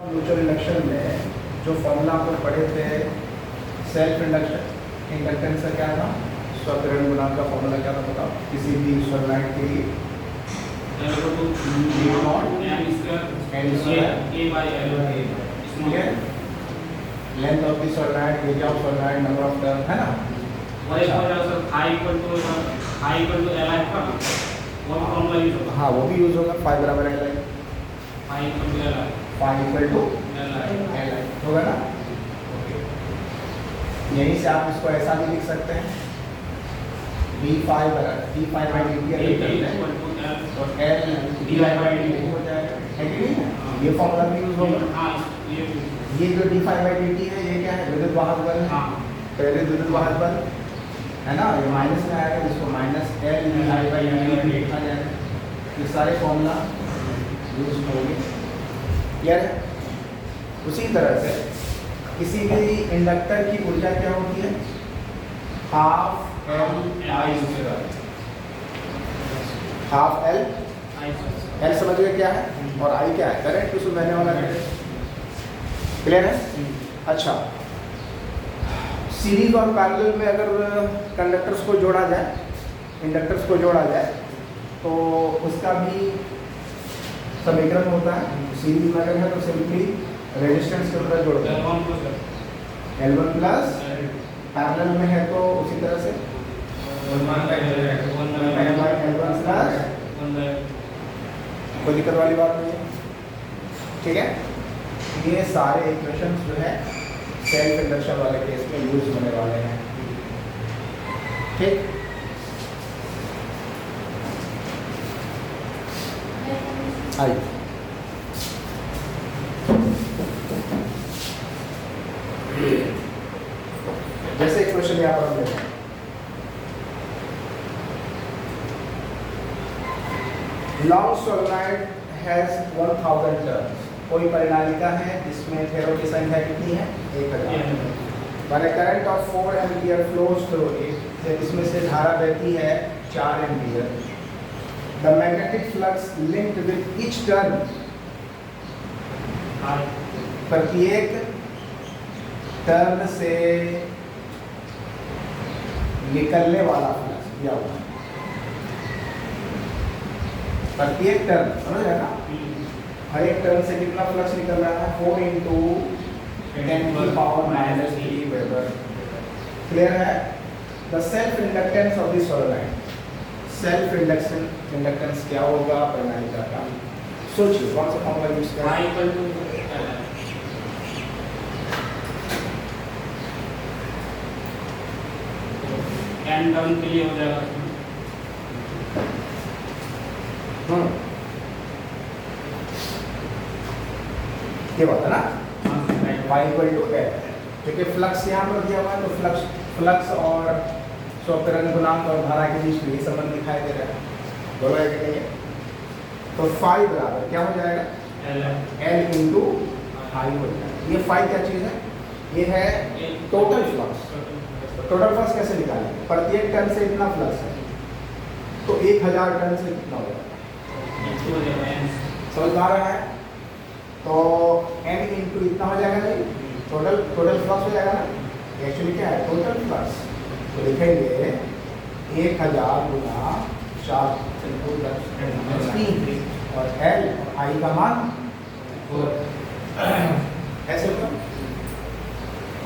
Mutual induction में जो formula आप लोग पढ़े थे सेल्फ इंडक्शन इंडक्टेंस का क्या था, स्वप्रेरण गुणांक का फॉर्मूला क्या था बताओ किसी भी सॉलिड के लिए। Length of the solid, area of solid, number of turn, है ना। हाँ वो भी यूज होगा, फाइव बराबर L I, five equal to L I होगा ना। यहीं से आप इसको ऐसा भी लिख सकते हैं D five by D T तो L D by D T हो जाएगा, है कि नहीं। ये फॉर्मूला भी यूज होगा। ये जो D five by D T है ये क्या है, विद्युत वाहक बल है। पहले विद्युत वाहक बल है ना, ये माइनस में आएगा, इसको minus L D I by D T लिखा जाएगा। ये सारे फॉर्मूला यूज होंगे, क्लियर है। उसी तरह से किसी भी इंडक्टर की ऊर्जा क्या होती है, half L I square, half L L समझ गए क्या है, और आई क्या है, करंट उसमें बहने वाला करंट, क्लियर है। अच्छा, सीरीज और पैरेलल में अगर कंडक्टर्स को जोड़ा जाए, इंडक्टर्स को जोड़ा जाए तो उसका भी समीकरण होता है। सीरीज में अगर है तो सिंपली रेजिस्टेंस के अंदर जोड़ते हैं L1 प्लस, पैरेलल में है तो उसी तरह से L1 प्लस, कोई दिक्कत वाली बात नहीं है, ठीक है। ये सारे इक्वेशंस जो है सेल्फ इंडक्शन वाले केस में यूज होने वाले हैं, ठीक। आइए जैसे इक्वेशन यहाँ पर हम लेते हैं, लॉन्ग सोलेनॉइड हैज 1000 टर्न्स। कोई परिणालिका है जिसमें फेरों की संख्या कितनी है, 1000। When a current of 4 ampere flows through it, इसमें से धारा बहती है 4 ampere. The magnetic flux linked with each turn, प्रत्येक टर्न से निकलने वाला फ्लक्स दिया हुआ है। प्रत्येक टर्न समझ रहे ना, हर एक टर्न से कितना फ्लक्स निकल रहा है, 4 इंटू 10⁻³ वेबर, क्लियर है। The self inductance of the solenoid, self inductance क्या होगा परिणालिका का, सोचिए कौन सा फॉर्मूला यूज करें। एन टर्न के लिए हो जाएगा। ये बात है ना, y इक्वल टू एल, क्योंकि फ्लक्स यहाँ पर दिया हुआ है तो फ्लक्स और स्वप्रेरण गुणांक और धारा के बीच में ये संबंध दिखाई दे रहा है, बोलो है कि नहीं। तो फाई बराबर क्या हो जाएगा, एल इंटू आई हो जाएगा। ये फाई क्या चीज़ है, ये है टोटल फ्लक्स। टोटल फ्लक्स कैसे निकालेंगे, प्रत्येक टर्न से इतना फ्लक्स है तो 1000 टर्न से कितना हो जाएगा, समझ आ रहा है। तो n इंटू इतना हो जाएगा, नहीं टोटल फ्लक्स हो जाएगा ना। एक्चुअली क्या है टोटल फ्लक्स, तो लिखेंगे 1000 गुना 4 और एल आई का मान ऐसे क्यों,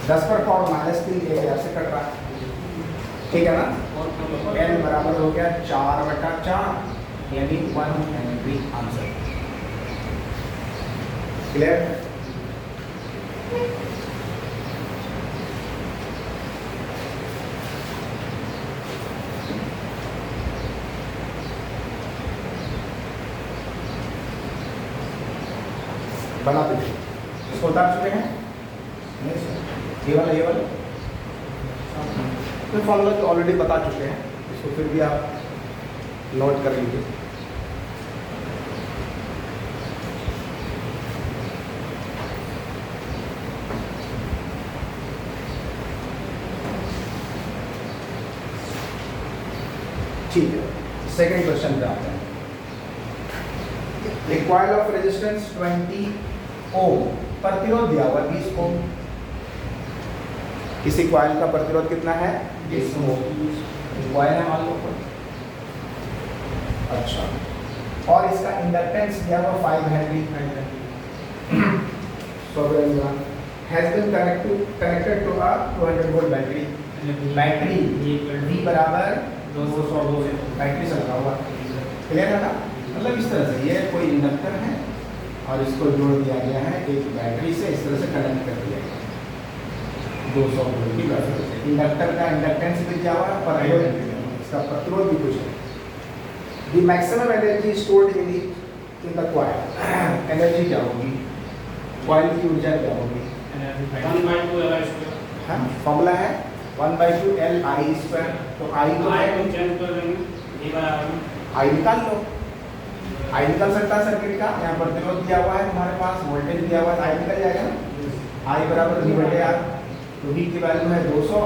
10 पर पावर -3 1000 से कट रहा है, ठीक है ना। एल बराबर हो गया 4/4 यानी 1 हेनरी आंसर, क्लियर। बना दीजिए, इसको उतार चुके हैं, ये वाला तो फॉर्मूला तो ऑलरेडी बता चुके हैं, इसको फिर भी आप नोट कर लीजिए। ठीक है, सेकंड क्वेश्चन पे आते हैं। A coil of resistance 20 ओम, प्रतिरोध दिया हुआ 20 ओम। किसी कॉइल का प्रतिरोध कितना है? 20 ओम। कॉइल है मान लो। अच्छा, और इसका इंडक्टेंस दिया हुआ 5 Henry. So everyone has been connected to a 200 volt battery. Battery V बराबर 200 वोल्ट बैटरी से लगा हुआ। क्लियर है ना? मतलब इस तरह से ये कोई इंडक्टर है और इसको जोड़ दिया गया है एक बैटरी से, इस तरह से कनेक्ट कर दिया गया 200 वोल्ट की बैटरी से। इंडक्टर का इंडक्टेंस भी दिया हुआ है, पर इसका प्रतिरोध भी कुछ है। The maximum energy stored in the coil। Energy क्या होगी? कॉइल की ऊर्जा क्या होगी? 1/2 Li स्क्वायर। हाँ, फॉर्मूला है 1/2 Li स्क्वायर। तो I तो I है, को चेंज कर देंगे, D बाय R में। I निकाल लो। I निकल सकता है सर्किट का, यहाँ प्रतिरोध दिया हुआ है तुम्हारे पास, वोल्टेज दिया हुआ है, I निकल जाएगा ना। I बराबर V/R। तो V की वैल्यू है 200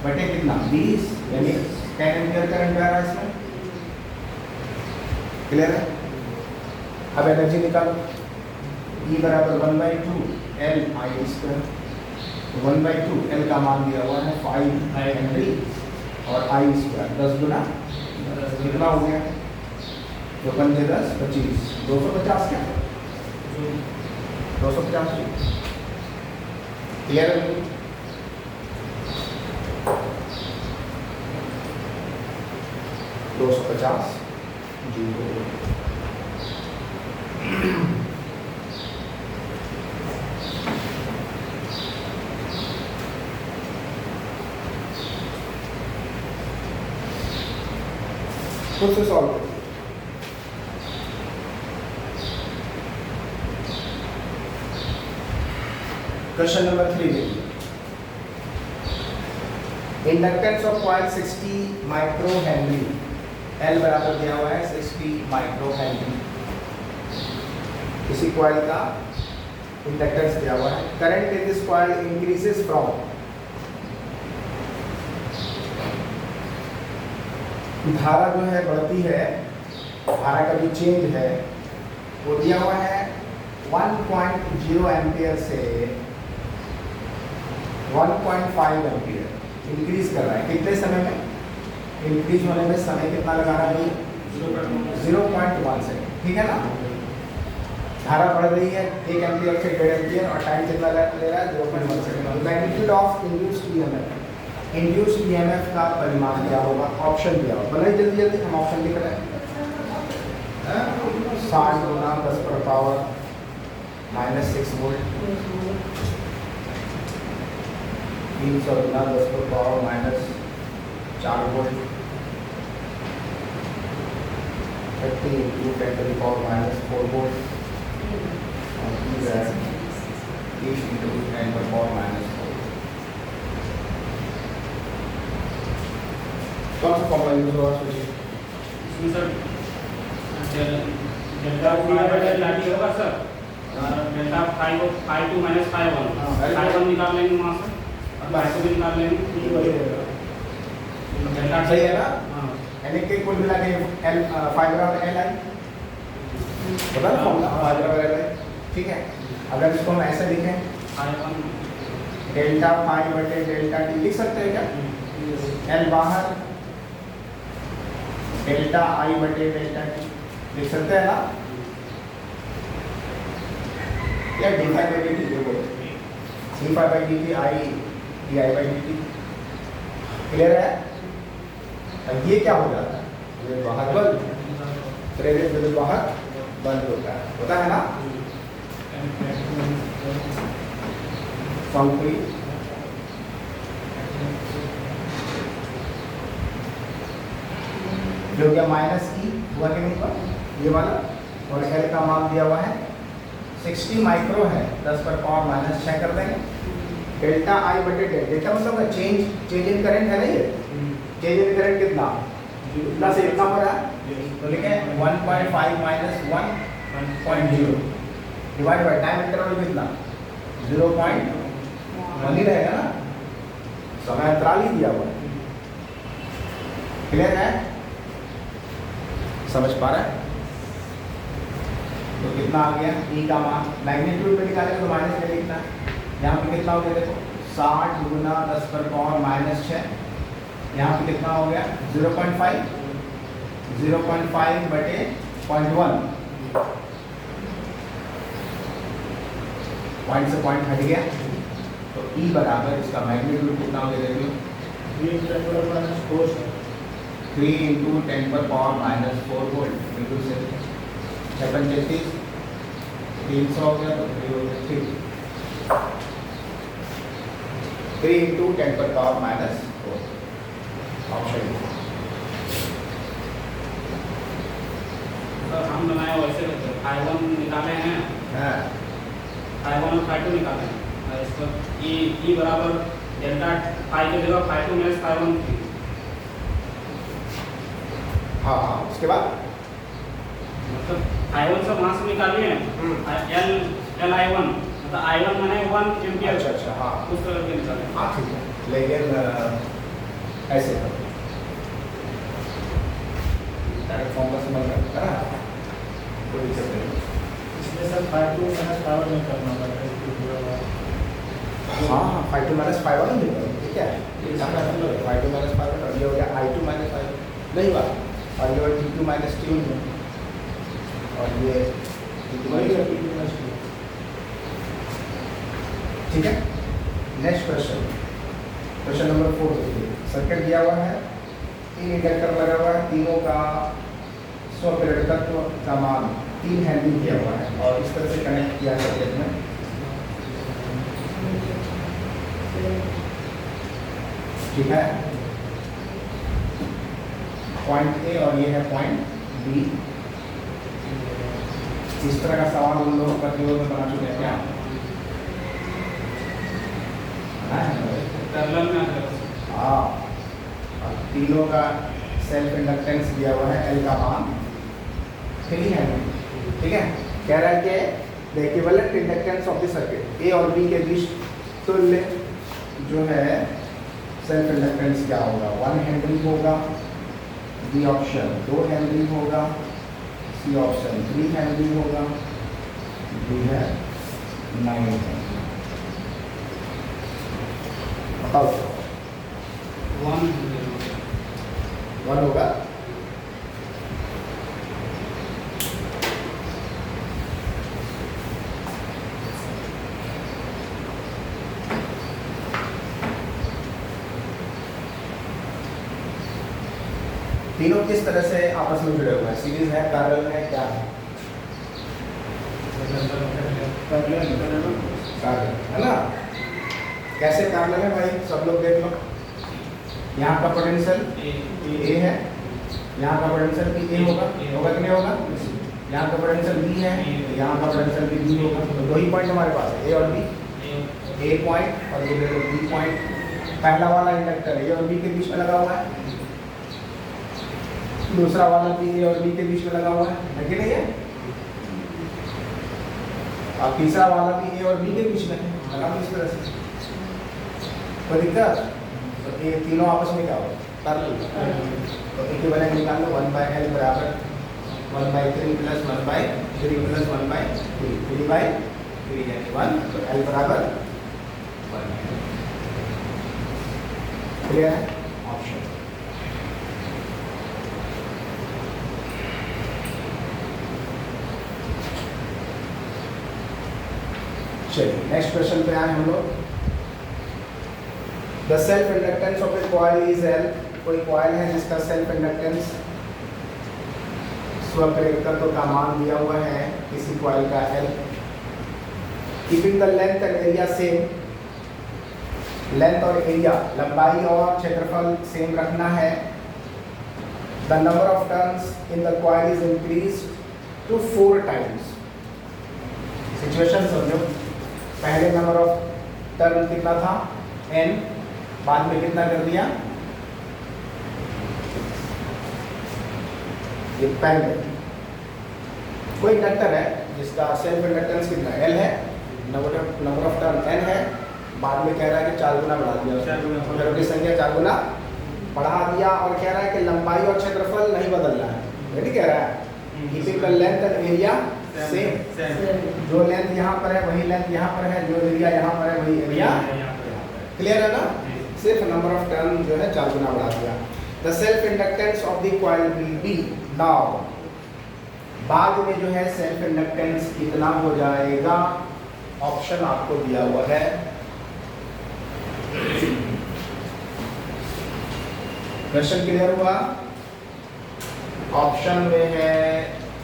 बटे कितना? 20, यानी 10 एम्पियर करंट आ रहा है इसमें। क्लियर है? अब एनर्जी निकालो। E बराबर 1/2 Li स्क्वायर। 1/2 L का मान दिया हुआ है 5 हेनरी और I स्क्वायर 10 गुना कितना हो गया? 2 पंजे 10, 25, 250 क्या? 250। क्लियर है? 250 जीरो। खुद से सॉल्व करिए। क्वेश्चन नंबर 3 देखिए। Inductance of coil 60 micro Henry. L बराबर दिया हुआ है 60 माइक्रो हेनरी। किसी कॉइल का इंडक्टेंस दिया हुआ है। Current in this coil increases from, धारा जो है बढ़ती है, धारा का जो चेंज है वो दिया हुआ है 1.0 एम्पियर से 1.5 एम्पियर इंक्रीज कर रहा है। कितने समय में? इंक्रीज होने में समय कितना लगा रहा है? 0.1 सेकेंड। ठीक है ना? धारा बढ़ रही है 1 एम्पियर से 1.5 एम्पियर और टाइम कितना ले रहा है? 0.1 second. Magnitude of induced EMF, induced EMF का परिमाण क्या होगा? ऑप्शन दिया होगा। बनाइए जल्दी जल्दी, हम ऑप्शन लिख रहे हैं। 60 गुना 10 पर पावर -6 वोल्ट, 300 गुना 10 पर power -4 volt, 30 into 10 to the power -4 volt, और 30 into 10 पर पावर -4। कौन सा फॉर्मूला यूज होगा? सोचिए। इसमें सर डेल्टा 5/T होगा सर, और डेल्टा 5 2 -5 1 5 1 निकाल लेंगे वहाँ से, और 5 भी निकाल लेंगे। डेल्टा सही है ना? हाँ, यानी कि कुल मिला के L 5 बराबर Li पता है फॉर्मूला? 5 बराबर Li। ठीक है, अगर इसको हम ऐसे लिखें, 5 1 डेल्टा 5 बटे डेल्टा T लिख सकते हैं क्या? L बाहर, डेल्टा I बटे डेल्टा T लिख सकते हैं ना? या d5/dt देखो, d5/dt I di/dt। क्लियर है? अब ये क्या हो जाता है? ये बाहर बल, प्रेरित विद्युत बाहर बंद होता है ना? सॉल्व करिए। जो क्या -E हुआ कि नहीं पर ये वाला, और L का मान दिया हुआ है 60 माइक्रो है, 10 पर पावर -6 कर देंगे। डेल्टा I बटे डेल्टा मतलब चेंज इन करंट है ना, ये चेंज इन करंट कितना? इतना से इतना हो रहा है, तो लिखें 1.5 - 1.0 डिवाइड बाय टाइम इंटरवल कितना? 0.1 ही रहेगा ना, समय अंतराल ही दिया हुआ है। क्लियर है? समझ पा रहे हैं? तो कितना आ गया ई का मान, मैग्नीट्यूड में निकालेंगे तो माइनस में लिखना है। यहाँ पे कितना हो गया देखो 60 गुना 10 पर पावर -6, यहाँ पे कितना हो गया 0.5, 0.5 बटे 0.1, पॉइंट से पॉइंट हट गया, तो ई बराबर इसका मैग्नीट्यूड कितना हो गया देखिए 3 इंटू 10 पर पावर -4 वोल्ट इंटू से 635 300 हो गया, तो 3 हो गया 3 इंटू 10 पर पावर -4 ऑप्शन। सर हम बनाए वैसे I1 निकाले हैं, हाँ I1 और I2 निकाले हैं, और इसको E बराबर डेल्टा फाई की जगह I2 माइनस I1 थी। हाँ हाँ, उसके बाद मतलब I1 से वहाँ से निकालिए LI1, मतलब I1 मैंने 1 एम्पियर। अच्छा हाँ उस तरह के निकाले। हाँ ठीक है, लेकिन ऐसे करो डायरेक्ट फॉर्म का समझ में है ना, कोई दिक्कत नहीं। इसमें सर 5 माइनस पावर नहीं करना पड़ेगा। हाँ हाँ 5 माइनस 5 वाला नहीं करो, ठीक है 5 माइनस 5 और ये हो गया I2 माइनस 5 नहीं हुआ, और ये हो T2 माइनस T1 और ये T2 माइनस T2, ठीक है। नेक्स्ट क्वेश्चन, क्वेश्चन नंबर 4 देखिए। सर्किट दिया हुआ है, 3 इंडक्टर लगा हुआ है, तीनों का स्वप्रेरकत्व का मान 3 हेनरी दिया हुआ है, और इस तरह से कनेक्ट किया सर्किट में, ठीक है। पॉइंट ए और ये है पॉइंट बी। इस तरह का सवाल उन लोगों प्रतिरोध में बना चुके हैं क्या? पैरेलल में आ हाँ, और तीनों का सेल्फ इंडक्टेंस दिया हुआ है, एल का मान 3 है, ठीक है। कह रहा है कि the equivalent inductance of the circuit A और बी के बीच तुल्य जो है सेल्फ इंडक्टेंस क्या होगा, 1 हेनरी होगा, बी ऑप्शन 2 हेनरी होगा, सी ऑप्शन 3 हेनरी होगा, डी है 9 हेनरी। बताओ 1 होगा, तीनों किस तरह से आपस में जुड़े हुए हैं, सीरीज है, पैरेलल है, क्या है? पैरेलल है ना। कैसे पैरेलल है भाई, सब लोग देख लो। यहाँ का पोटेंशियल ए है, यहाँ का पोटेंशियल भी ए होगा, होगा कि नहीं होगा? यहाँ का पोटेंशियल बी है, यहाँ का पोटेंशियल भी बी होगा, तो 2 ही पॉइंट हमारे पास है, ए और बी। ए पॉइंट और ये देखो बी पॉइंट, पहला वाला इंडक्टर ए और बी के बीच में लगा हुआ है, दूसरा वाला भी ए और बी के बीच में लगा हुआ है कि नहीं है, और तीसरा वाला भी ए और बी के बीच में है, लगा इस तरह से। कोई दिक्कत? तो ये तीनों आपस में क्या होगा, पैरेलल। तो इक्विवेलेंट निकाल लो, 1/L बराबर 1/3 प्लस 1/3 प्लस 1/3, 3/3 यानी 1, तो L बराबर 1। क्लियर है? ऑप्शन। चलिए नेक्स्ट क्वेश्चन पे आए हम लोग। The self inductance of A coil is L। कोई कॉइल है जिसका सेल्फ इंडक्टेंस स्वप्रेरकत्व का मान दिया हुआ है किसी कॉइल का L। Keeping the length and area same, length और एरिया लंबाई और क्षेत्रफल सेम रखना है। The number of turns in the coil is increased to 4 times. Situation समझो, पहले नंबर ऑफ टर्न कितना था n, बाद में कितना कर दिया, ये पहले कोई इंडक्टर है जिसका सेल्फ इंडक्टेंस कितना L है, नंबर ऑफ टर्न n है, बाद में कह रहा है कि 4 गुना बढ़ा दिया, टर्न की संख्या 4 गुना बढ़ा दिया, और कह रहा है कि लंबाई और क्षेत्रफल नहीं बदल रहा है, ये नहीं कह रहा है। Keeping the length and area same. जो लेंथ यहाँ पर है वही लेंथ यहाँ पर है, जो एरिया यहाँ पर है वही एरिया। क्लियर है ना? सिर्फ नंबर ऑफ टर्न जो है 4 गुना बढ़ा दिया। The self inductance of the coil will be, now बाद में जो है सेल्फ इंडक्टेंस कितना हो जाएगा, ऑप्शन आपको दिया हुआ है। क्वेश्चन क्लियर हुआ? ऑप्शन में है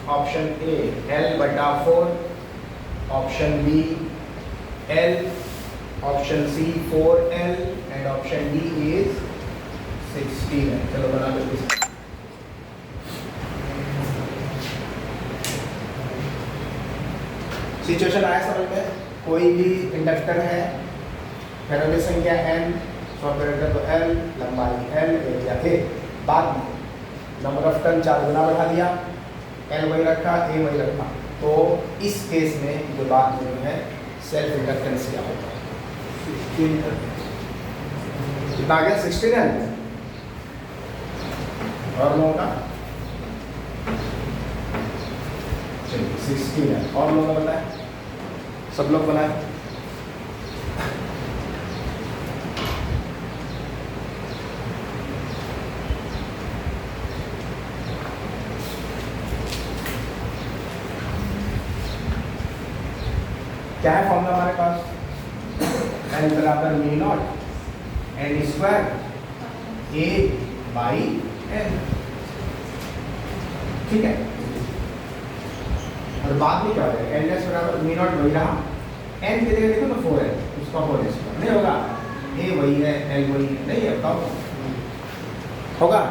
option A L/4, option B L, option C 4L and option D is 16 है। चलो बना लो। सिचुएशन आया समझ में? कोई भी इंडक्टर है, फैराडे संख्या n, सॉपरेटर तो L, लंबाई L, एरिया A। बाद में नंबर ऑफ टर्न 4 गुना बढ़ा दिया, L वही रखा, A वही रखा। तो इस केस में जो बात में है सेल्फ इंडक्टेंस क्या होगा? कितना आ गया? 16 है। और लोगों का चलिए 16 है। और लोगों का बताए, सब लोग बनाए। क्या है फॉर्मूला हमारे पास? L बराबर mu not n square A by n। ठीक है। और बाद में क्या हो जाएगा? Ls बराबर म्यू नॉट वही रहा, n की जगह देखो ना 4 है, उसका होल स्क्वायर नहीं होगा, A वही है, L वही है, नहीं है, बताओ होगा?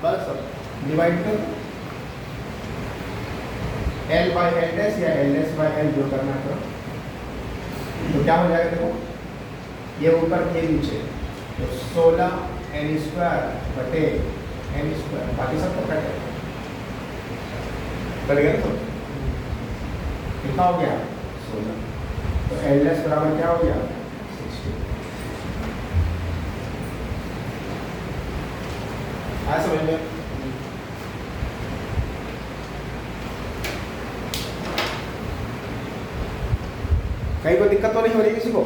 बस अब डिवाइड कर L बाई Ls या Ls बाई L जो करना करो। तो क्या हो जाएगा? देखो ये ऊपर के नीचे, तो 16 n स्क्वायर बटे n स्क्वायर, बाकी सब तो कट गया। तो कितना हो गया? 16। तो Ls बराबर क्या हो गया? 16। आया समझ में? कहीं कोई दिक्कत तो नहीं हो रही किसी को?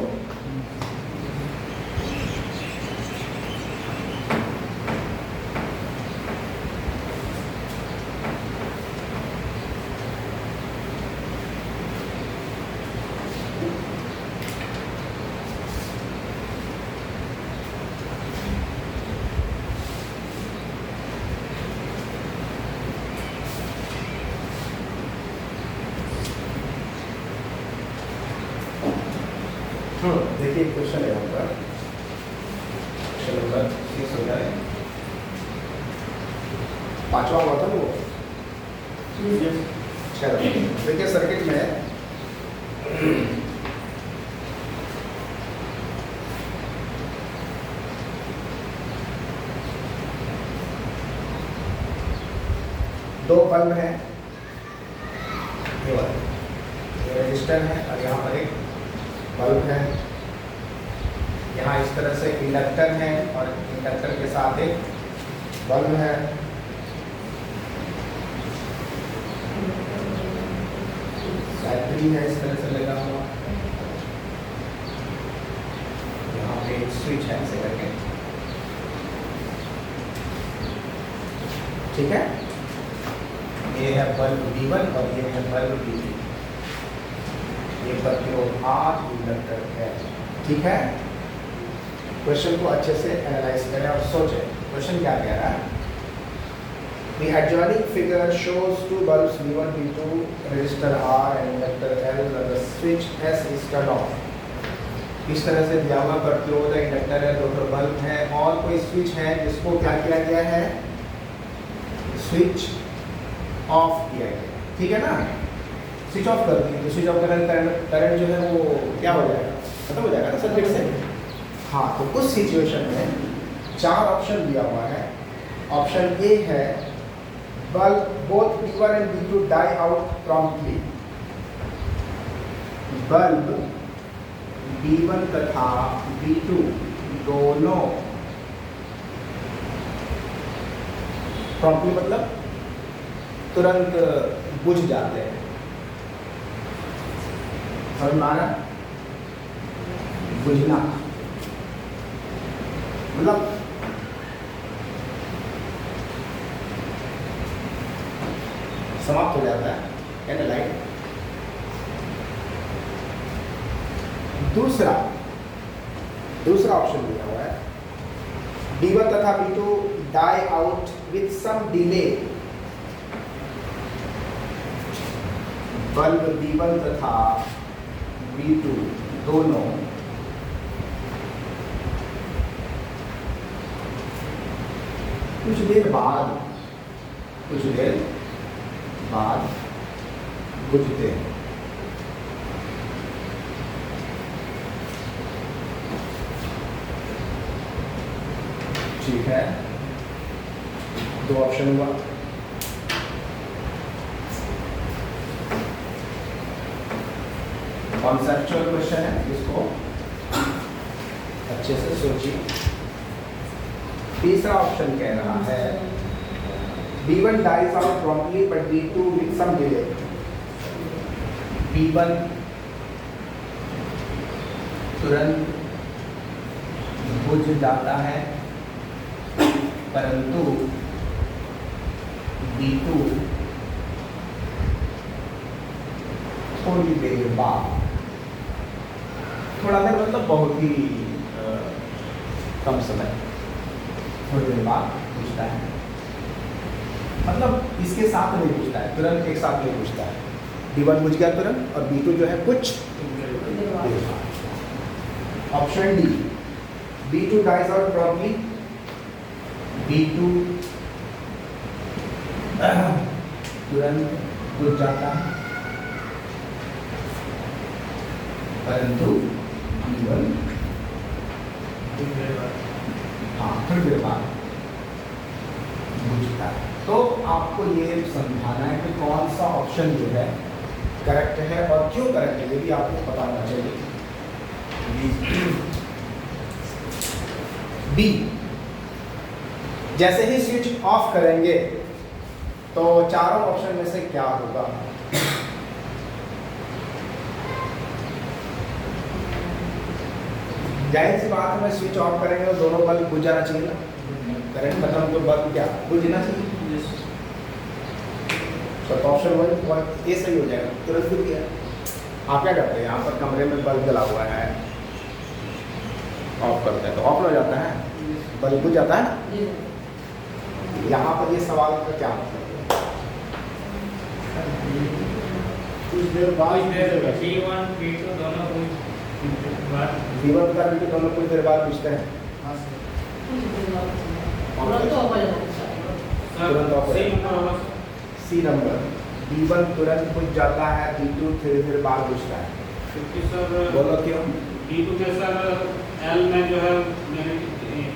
देखिए क्वेश्चन है यहाँ पर, क्वेश्चन नंबर 6 हो जाए, 5वां हुआ था वो। चलो देखिए सर्किट में दो बल्ब है, ये रजिस्टर है और यहाँ पर एक बल्ब है। यहाँ इस तरह से इंडक्टर है और इंडक्टर के साथ एक बल्ब है। बैटरी है इस तरह से लगा हुआ, यहाँ पे एक स्विच है ऐसे करके। ठीक है, ये है बल्ब B1 और ये है बल्ब B2। ये प्रतिरोध R इंडक्टर है। ठीक है, क्वेश्चन को अच्छे से एनालाइज करें और सोचें। क्वेश्चन क्या कह रहा है? The adjoining figure shows two bulbs B1 B2, resistor R and inductor L where the switch S is turned off. इस तरह से दिया हुआ प्रतिरोध है, इंडक्टर है, दो बल्ब है और कोई स्विच है जिसको क्या किया गया है? स्विच ऑफ किया गया। ठीक है ना? स्विच ऑफ कर दिया तो स्विच ऑफ करंट जो है वो क्या हो जाएगा? खत्म हो जाएगा ना सर्किट से। हाँ, तो उस सिचुएशन में 4 ऑप्शन दिया हुआ है। ऑप्शन ए है bulb both B1 and B2 die out promptly। Bulb B1 तथा B2 दोनों प्रॉम्प्टली मतलब तुरंत बुझ जाते हैं। समझ में आ रहा है? बुझना मतलब समाप्त हो जाता है ना लाइट। दूसरा ऑप्शन दिया हुआ है B1 तथा B2 die out with some delay. Bulb B1 तथा B2 दोनों कुछ देर बाद बुझते हैं। ठीक है, दो ऑप्शन हुआ। कॉन्सेप्चुअल क्वेश्चन है, इसको अच्छे से सोचिए। तीसरा ऑप्शन कह रहा है B1 dies out promptly but B2 with some delay। B1 तुरंत बुझ जाता है परंतु B2 थोड़ी देर बाद, थोड़ा देर मतलब बहुत ही कम समय, थोड़ी देर बाद बुझता है। मतलब इसके साथ नहीं बुझता है, तुरंत एक साथ नहीं बुझता है। B1 बुझ गया तुरंत और B2 जो है कुछ देर बाद। Option D B2 dies out promptly। B2 तुरंत बुझ जाता है परंतु B1 हाँ थोड़ी देर बाद बुझता है। तो आपको ये समझाना है कि कौन सा ऑप्शन जो है करेक्ट है और क्यों करेक्ट है, ये भी आपको पता होना चाहिए। बी, जैसे ही स्विच ऑफ करेंगे तो चारों ऑप्शन में से क्या होगा? जाहिर सी बात है, मैं स्विच ऑफ करेंगे तो दोनों बल्ब बुझ जाना चाहिए ना। करंट खत्म तो बल्ब क्या बुझना चाहिए। तो ऑप्शन वन ये सही हो जाएगा, तुरंत बुझ गया। आप क्या करते हैं, यहाँ पर कमरे में बल्ब जला हुआ है, ऑफ करते हैं तो ऑफ हो जाता है, बल्ब बुझ जाता है ना। यहाँ पर ये सवाल का क्या मतलब है? कुछ देर बाद B1 का B2 दोनों कुछ देर बाद बुझते हैं। तुरंत ऑफ। सी नंबर B1 तुरंत बुझ जाता है, B2 थोड़ी देर बाद बुझता है। सर बोलो क्यों? B2 में सर L में जो है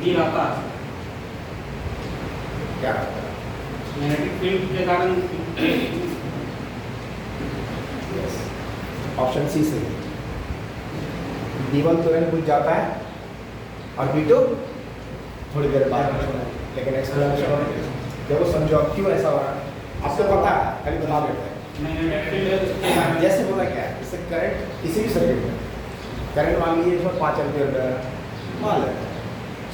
डी रहता है, क्या मैग्नेटिक फील्ड के कारण। ऑप्शन सी सही है। B1 तुरंत बुझ जाता है और B2 थोड़ी देर बाद बुझता है। लेकिन एक्सप्लेनेशन देखो, समझो अब क्यों ऐसा हो रहा है। आपको पता है, खाली बता देते हैं। जैसे होता क्या है, इससे करंट किसी भी सर्किट में करंट मान लीजिए इसमें 5 एम्पियर मान लेते हैं,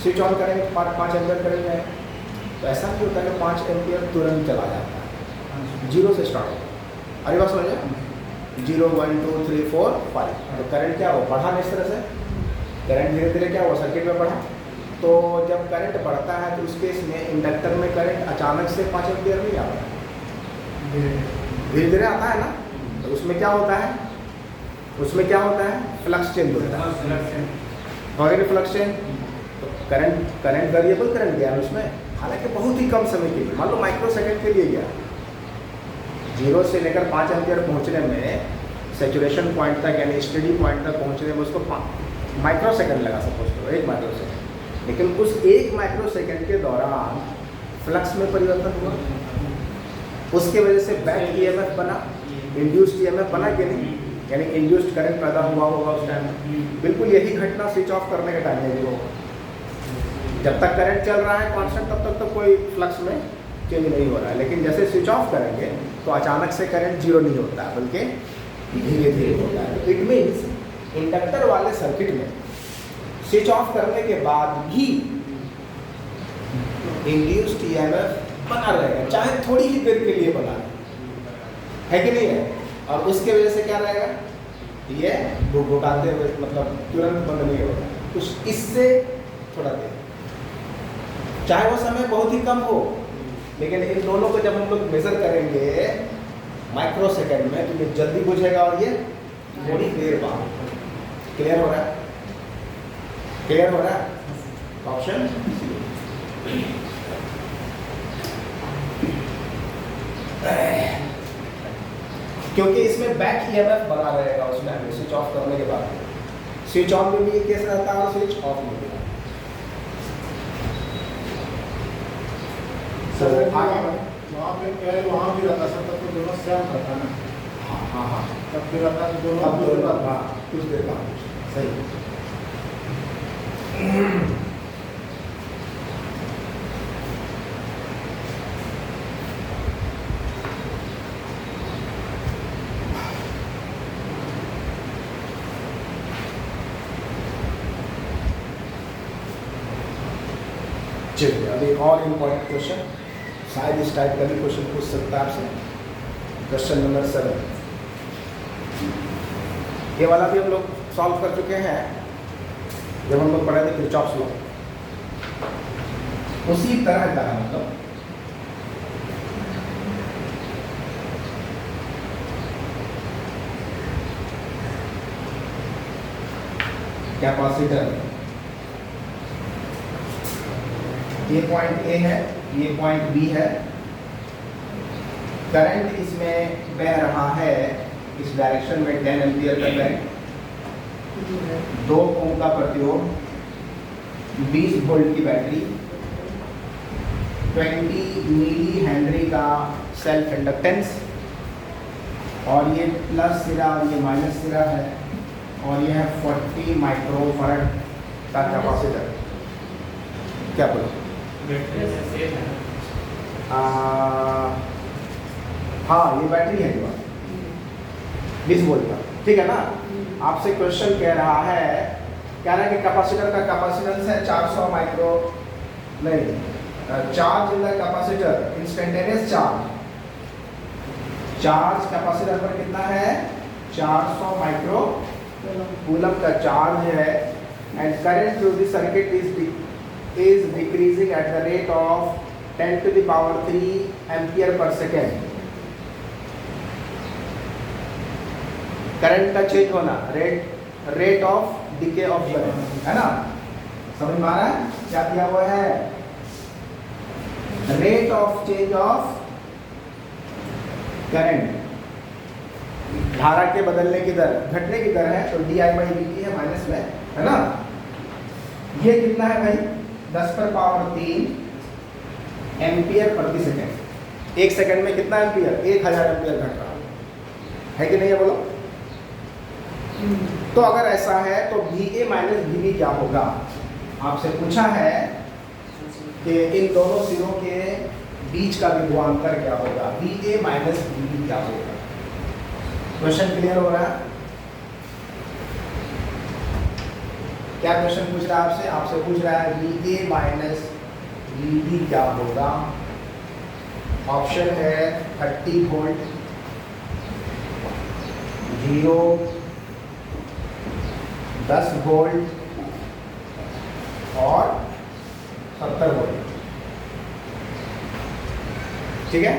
स्विच ऑन करेंगे 5 एम्पियर करंट जाए तो ऐसा नहीं होता कि 5 एम्पियर तुरंत चला जाता है, 0 से स्टार्ट होता है। अरे बात समझे, 0 1 2 3 4 5 तो करंट क्या हो बढ़ा इस तरह से, करंट धीरे धीरे क्या हुआ सर्किट में बढ़ा। तो जब करंट बढ़ता है तो उस केस में इंडक्टर में करंट अचानक से 5 एम्पियर नहीं आता है, धीरे धीरे आता है ना। तो उसमें क्या होता है, फ्लक्स चेंज होता है, फ्लक्स चेंज। तो करंट वेरिएबल करंट गया उसमें, हालांकि बहुत ही कम समय के लिए, मान लो माइक्रो सेकेंड के लिए गया। 0 से लेकर 5 एम्पियर पहुंचने में, सेचुरेशन पॉइंट तक यानी स्टेडी पॉइंट तक पहुंचने में उसको माइक्रो सेकेंड लगा, सपोज करो 1 माइक्रो सेकेंड। लेकिन उस 1 माइक्रो सेकेंड के दौरान फ्लक्स में परिवर्तन हुआ, उसके वजह से बैक ईएमएफ बना, इंड्यूस्ड ईएमएफ बना कि नहीं, यानी इंड्यूस्ड करंट पैदा हुआ होगा उस टाइम। बिल्कुल यही घटना स्विच ऑफ करने के टाइम में भी होगा। जब तक करंट चल रहा है कांस्टेंट तब तक तो कोई फ्लक्स में चेंज नहीं हो रहा है, लेकिन जैसे स्विच ऑफ करेंगे तो अचानक से करंट 0 नहीं होता है, बल्कि धीरे धीरे होता है। इट मीन्स इंडक्टर वाले सर्किट में स्विच ऑफ करने के बाद भी इंड्यूस्ड ईएमएफ बना रहेगा, चाहे थोड़ी ही देर के लिए बना है कि नहीं है। और उसके वजह से क्या रहेगा, ये भुकाते हुए मतलब तुरंत बंद नहीं होगा, कुछ इससे थोड़ा देर, चाहे वो समय बहुत ही कम हो, लेकिन इन दोनों को जब हम लोग मेजर करेंगे माइक्रो सेकेंड में, तो ये जल्दी बुझेगा और ये थोड़ी देर बाद। क्लियर हो रहा है? क्लियर हो रहा है? ऑप्शन क्योंकि इसमें बैक ईएमएफ बना रहेगा उस टाइम में स्विच ऑफ करने के बाद। स्विच ऑन में भी ये केस रहता है और स्विच ऑफ में भी। वहाँ पे क्या है, वहाँ भी रहता सर, तब तो दोनों सेम रहता ना। हाँ तब फिर रहता तो दोनों अब कुछ देर बाद सही। चलिए अब एक और इम्पोर्टेंट क्वेश्चन, शायद इस टाइप का भी क्वेश्चन पूछ सकता है आपसे। क्वेश्चन नंबर 7, ये वाला भी हम लोग सॉल्व कर चुके हैं जब हम लोग पढ़े थे किरचॉफ्स लॉ, उसी तरह का है। मतलब कैपेसिटर, ये पॉइंट ए है, ये पॉइंट बी है, करंट इसमें बह रहा है इस डायरेक्शन में 10 एम्पियर का करंट, 2 ओम का प्रतिरोध, 20 वोल्ट की बैटरी, 20 मिली हेनरी का सेल्फ इंडक्टेंस, और ये प्लस सिरा और ये माइनस सिरा है, और ये है 40 माइक्रोफैराड का कैपेसिटर। क्या बोलो? हाँ ये बैटरी है जो 20 वोल्ट का, ठीक है ना। आपसे क्वेश्चन कह रहा है कि कैपेसिटर का कैपेसिटेंस है 400 माइक्रो, नहीं, charge in the capacitor, instantaneous charge capacitor पर कितना है, 400 माइक्रो कूलम का चार्ज है, and current through the circuit is decreasing at the rate of 10 to the power 3 ampere per second। Current का change होना, rate of decay of current, है ना। समझ में आ रहा है क्या दिया हुआ है, rate of change of current, धारा के बदलने की दर, घटने की दर है, तो di/dt है माइनस में, है ना। ये कितना है भाई, 10 पर पावर 3 एम्पियर प्रति सेकेंड। एक सेकेंड में कितना एम्पियर, 1000 एम्पियर घट रहा है कि नहीं है, बोलो। तो अगर ऐसा है तो VA माइनस VB क्या होगा, आपसे पूछा है कि इन दोनों सिरों के बीच का विभवांतर क्या होगा, VA माइनस VB क्या होगा। क्वेश्चन क्लियर हो रहा है? क्या क्वेश्चन पूछ रहा है आपसे? आपसे पूछ रहा है VA माइनस VB क्या होगा। ऑप्शन है 30 वोल्ट, 0, 10 वोल्ट और 70 वोल्ट, ठीक है।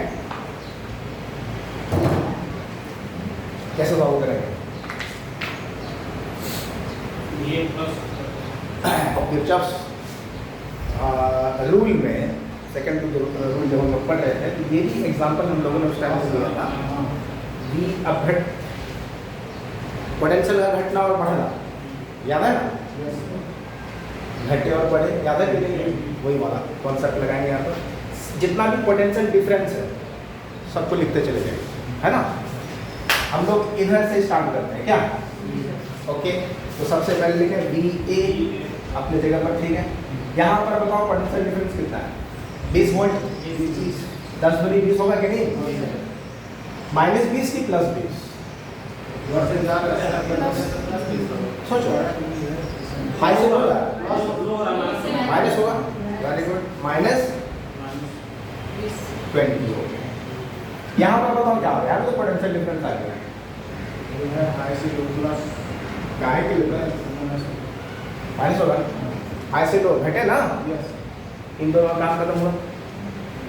कैसे सॉल्व करेंगे? ये प्लस किरचॉफ्स रूल में सेकंड रूल जब हम लोग पढ़ रहे थे, तो ये भी एग्जांपल हम लोगों ने उस टाइम से लिया था। V अपघट, पोटेंशियल का घटना और बढ़ना, याद है ना, घटे और बढ़े, याद है कि नहीं, वही वाला कॉन्सेप्ट लगाएंगे यहाँ पर। जितना भी पोटेंशियल डिफरेंस है सबको लिखते चले जाएंगे, है ना। हम लोग इधर से स्टार्ट करते हैं क्या, ओके। तो सबसे पहले लिखें VA अपनी जगह पर, ठीक है। यहाँ पर बताओ पोटेंशियल डिफरेंस कितना है, 20 वोल्ट, 10 बड़ी 20 होगा कि नहीं, -20 की +20, वर्सेस जा रहा है सोचो हाई से होगा लो हो रहा है माइनस होगा वेरी गुड माइनस 20 हो गया यहाँ पर बताओ क्या हो गया तो पोटेंशियल डिफरेंस आ गया हाई से लो प्लस काहे के लिए माइनस होगा हाई से लो घटे ना यस इन दोनों का काम खत्म हुआ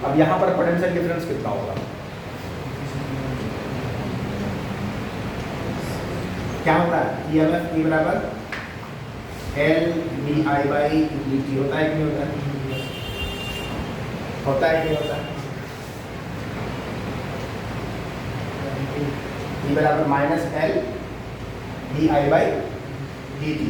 अब यहाँ पर पोटेंशियल डिफरेंस कितना होगा क्या होता है EMF E बराबर L VI बाई dt होता है कि नहीं होता है होता है कि नहीं होता है E बराबर minus L VI by dt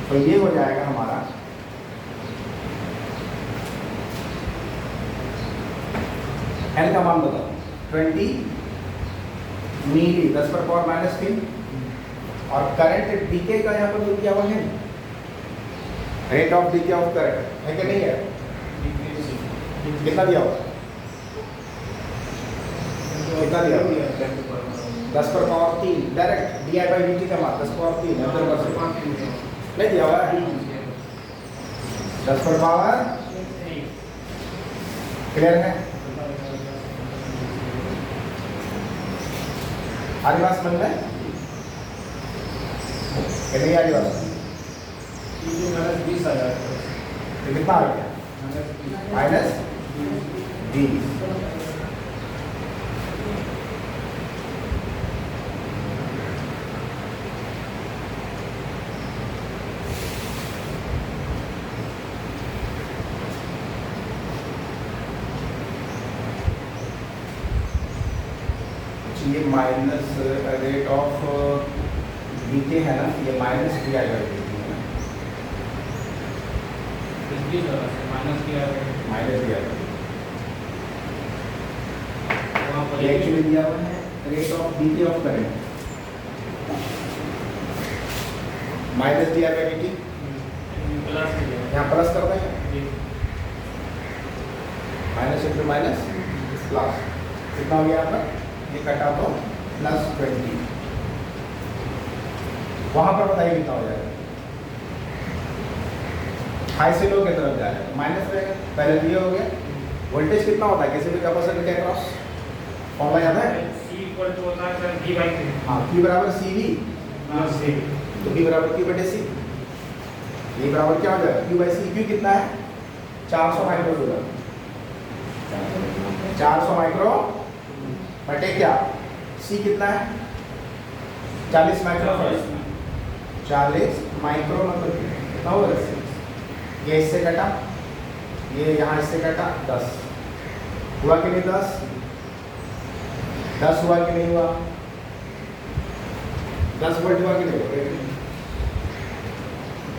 तो ये हो जाएगा हमारा L का मान बताओ 20 मिली 10 पर पावर माइनस 3 और करंट डीके का यहाँ पर जो दिया हुआ है rate of DK of current है कि नहीं है कितना दिया हुआ कितना दिया हुआ 10 पर power 3 direct D I by D T का मान 10 पावर 3 नहीं दिया हुआ है 10 पर पावर क्लियर है आरी बात समझ में कि नहीं आरी बात माइनस 20 आ जाएगा तो कितना आ गया माइनस 20 ये माइनस रेट ऑफ डीके है ना ये minus D I by D है माइनस किया माइनस डी आई बाई वहाँ पर एक्चुअली दिया हुआ है rate of DK of current minus D I by D plus यहाँ प्लस कर दें माइनस इंटू माइनस प्लस कितना हो गया आपका ये कटा तो प्लस 20 वहां पर बताइए कितना हो जाएगा हाई से लो की तरफ जाएगा माइनस रहेगा पहले दिए हो गया वोल्टेज कितना होता है किसी भी कैपेसिटर के अक्रॉस फॉर्मूला याद है C इक्वल टू होता है सर V बाई 3 हाँ Q बराबर CV C तो Q बराबर Q बटे C ये बराबर क्या हो जाएगा Q बाई C Q कितना है 400 माइक्रो जूल 400 माइक्रो बटे क्या C कितना है 40 माइक्रो 40 माइक्रो मतलब कितना होगा ये इससे कटा ये यहाँ इससे कटा 10 हुआ कि नहीं 10 हुआ कि नहीं हुआ 10 वोल्ट हुआ कि नहीं हुआ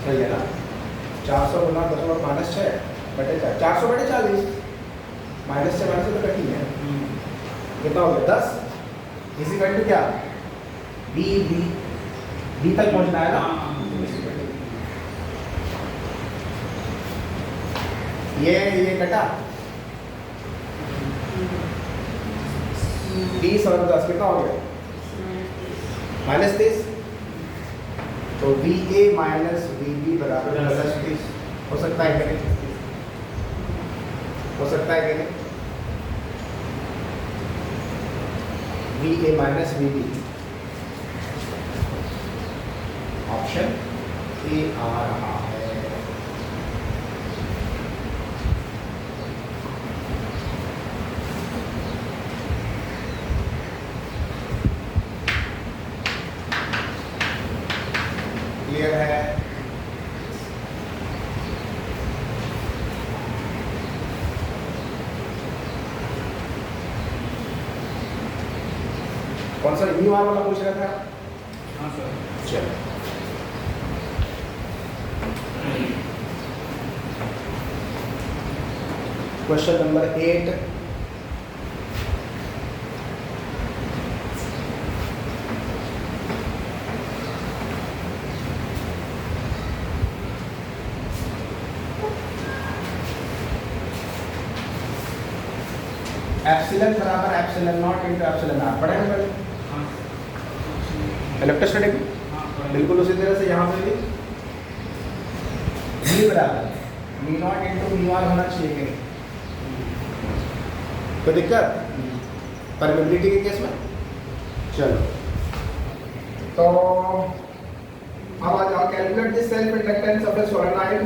सही है ना 400 गुना 10 और माइनस 6 बटे 400 बटे 40 माइनस 6 माइनस तो कटी है कितना हो गया 10 इसी कंटू क्या बी बी बी तक पहुंचना है ना ये कटा 20 और 10 कितना हो गया माइनस 30 तो V A minus V B बराबर प्लस 30 हो सकता है कि नहीं हो सकता है कि नहीं V A minus V B option A आ रहा है क्लियर है कौन सा न्यू वाला पूछ रहा था हाँ सर चलो क्वेश्चन नंबर 8 A एप्सिलॉन बराबर epsilon not into epsilon R, पढ़ा है पहले हाँ इलेक्ट्रोस्टैटिक में? हाँ पढ़ा। बिल्कुल उसी तरह से यहाँ पे भी V बराबर mu not into mu R होना चाहिए कि नहीं? कोई दिक्कत परमेबिलिटी के केस में? चलो तो अब आ जाओ, calculate the self inductance of A solenoid.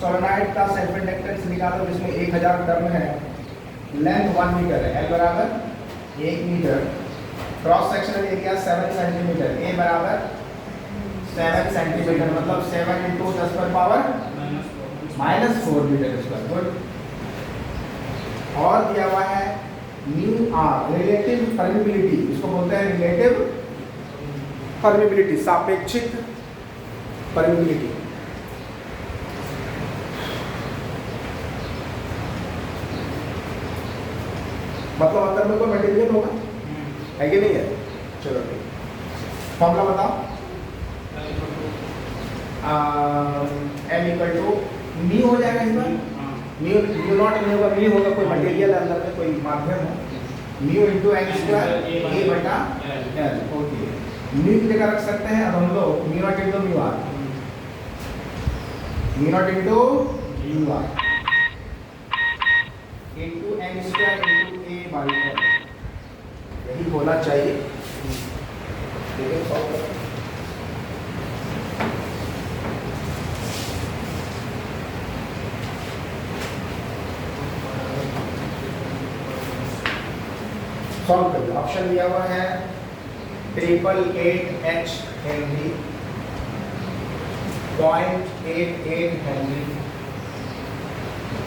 Solenoid का सेल्फ इंडक्टेंस निकालो जिसमें 1000 टर्म है, लेंथ 1 मीटर है, L बराबर 1 metre, cross sectional area 7 centimetre, A बराबर 7 सेंटीमीटर, मतलब 7 इंटू 10 पर पावर -4 मीटर स्क्वायर। गुड। और दिया हुआ है म्यू आर, रिलेटिव परमिबिलिटी, इसको बोलते हैं रिलेटिव परमिबिलिटी, सापेक्षिक परमिबिलिटी। मतलब अंदर में कोई मटेरियल होगा, है कि नहीं है? चलो ठीक, फॉर्मूला बताओ। एम इक्वल टू म्यू हो जाएगा इस बार, म्यू म्यू नॉट नहीं होगा, म्यू होगा कोई मटेरियल अंदर में, कोई माध्यम हो, म्यू इंटू एन स्क्वायर ए बटा एल। ओके, म्यू की जगह रख सकते हैं अब हम लोग mu not into mu R, mu not into mu R into N square into A by L, यही होना चाहिए। ठीक है, सॉल्व करो। सॉल्व करिए। ऑप्शन दिया हुआ है 888H हेनरी, 0.88 हेनरी,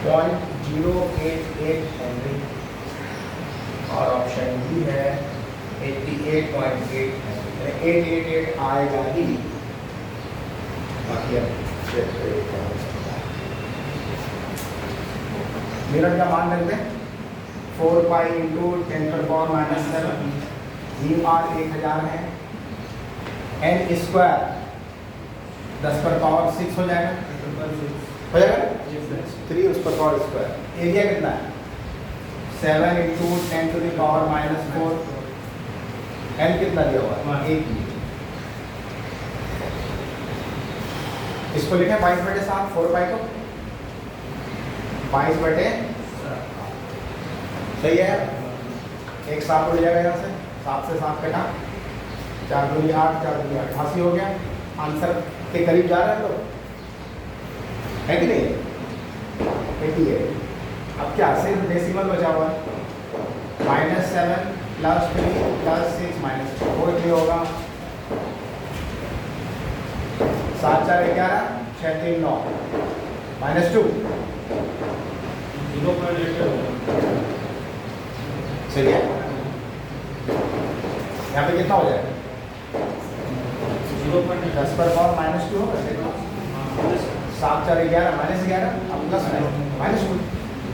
0.088 हेनरी, और ऑप्शन डी है 88.8 हेनरी। 888 आएगा ही, बाकी अब चेक करिए क्या हो सकता है। मिनट का मान रखते हैं 4 पाई इंटू 10⁻⁻⁷, म्यू आर 1000 है, एन स्क्वायर 10⁻6 हो जाएगा, हो जाएगा 3 उस पर पावर स्क्वायर। एरिया कितना है? 7 इंटू 10⁻⁻⁴, एन कितना दिया हुआ है? 1 मीटर। इसको लिखें 22/7, 4 पाई को 22/, सही है। एक 7 उड़ जाएगा यहाँ से, 7 से 7 कटा, 4 दूनी 8, 4 दूनी 8, हासिल हो गया। आंसर के करीब जा रहे हैं तो, है कि नहीं? 88। अब क्या सिर्फ डेसिमल बचा हुआ है, -7 + 3 + 6 -2, और क्या होगा? 7 4 11, 6 3 9, -2, 0.8 होगा। सही है। यहाँ पे कितना हो जाएगा? 10⁻⁻² होगा, देखो 7 4 11 -11, अब प्लस -2,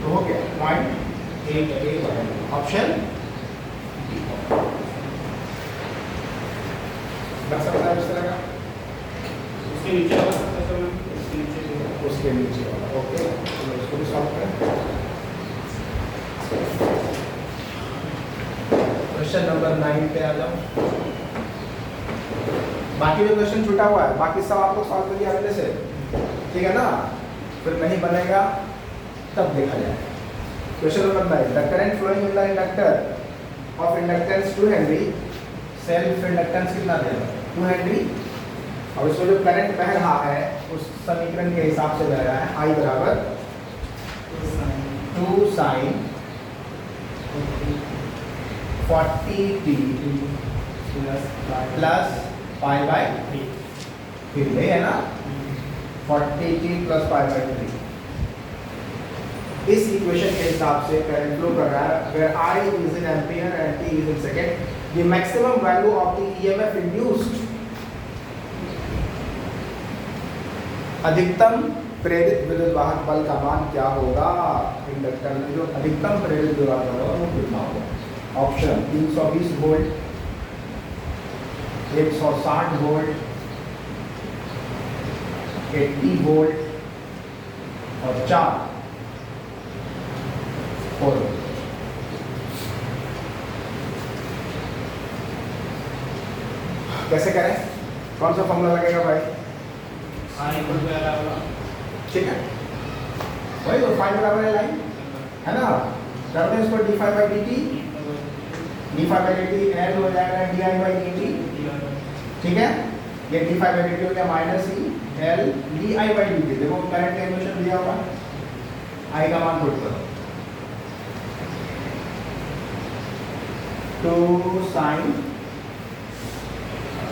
तो हो गया 0.88। ऑप्शन बन सकता है इस तरह का, उसके नीचे होगा सर, उसके नीचे वाला। ओके, चलो इसको भी सॉल्व करें। क्वेश्चन नंबर 9 पे आ जाओ। बाकी भी क्वेश्चन छूटा हुआ है, बाकी सब आपको सॉल्व कर दिया पहले से, ठीक है ना? फिर नहीं बनेगा तब देखा जाए। Question number 9, the current flowing in the inductor of inductance 2 henry, self inductance कितना देगा? 2 हेनरी, और इसमें जो करंट बह रहा है उस समीकरण के हिसाब से बह रहा है, I बराबर 2 sin 40t प्लस π/3 है ना, 40t प्लस π/3। इस इक्वेशन के हिसाब से करंट फ्लो कर रहा है, where I is in ampere and t is in second, the maximum value of the EMF induced, अधिकतम प्रेरित विद्युत वाहक बल का मान क्या होगा? इंडक्टर में जो अधिकतम प्रेरित विद्युत वाहक बल होगा वो कितना होगा? ऑप्शन 320 वोल्ट, 160 वोल्ट, 80 वोल्ट और 4 वोल्ट। कैसे करें? कौन सा फॉर्मूला लगेगा भाई? I equal to L होगा। ठीक है, वही तो फाइव बराबर है लाइन, है ना? करते हैं इसको D five by D T, D five by D T L हो जाएगा D I by D T, ठीक है? ये D five by D T हो गया minus E L D I by D T. देखो करंट का इक्वेशन दिया हुआ है, आई का मान पुट करो, 2 sin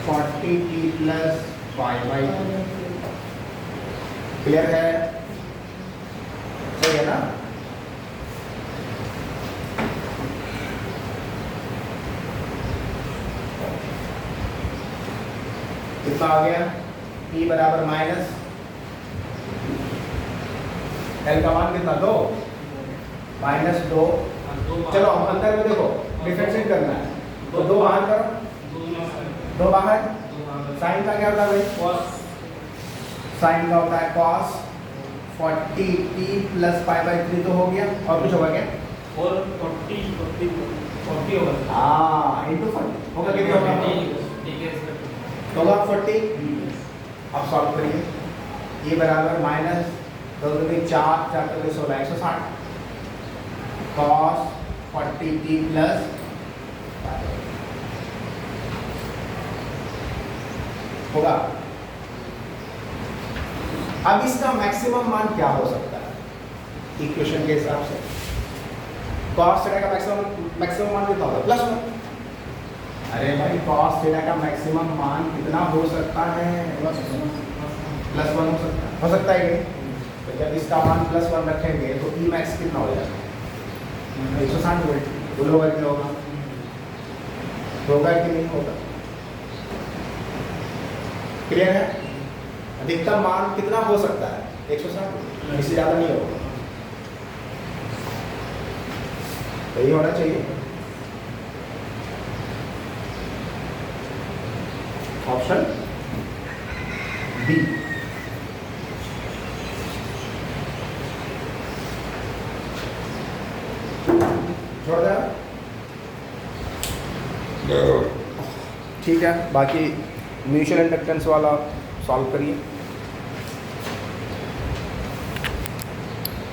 40t प्लस 5/2। क्लियर है? सही है ना? कितना आ गया? e बराबर माइनस एल का मान कितना? 2 माइनस 2। चलो अब अंदर में देखो डिफरेंशिएट करना है, तो 2 बाहर करो, 2 बाहर। साइन का क्या होता है भाई? cos साइन का होता है cos 40t प्लस π/3 तो हो गया, और कुछ होगा क्या? 40 होगा। हाँ इंटू 40 होगा, कितने होगा? तो होगा 40। अब सॉल्व करिए, ये बराबर माइनस 2 दूनी 4, 4 दूनी 16, 160 cos 40t प्लस होगा। अब इसका मैक्सिमम मान क्या हो सकता है इक्वेशन के हिसाब से? cos थीटा का मैक्सिमम मान कितना होगा? +1। अरे भाई cos थीटा का मैक्सिमम मान कितना हो सकता है? +1 हो सकता है ये। तो जब इसका मान +1 रखेंगे तो ई मैक्स कितना हो जाएगा? 160 वोल्ट। बोलो कि होगा, होगा कि नहीं होगा? क्लियर है? अधिकतम मान कितना हो सकता है? 160, इससे ज़्यादा नहीं होगा। तो ये होना चाहिए ऑप्शन बी। छोड़ दे, ठीक है। बाकी म्यूचुअल इंडक्टेंस वाला सॉल्व करिए।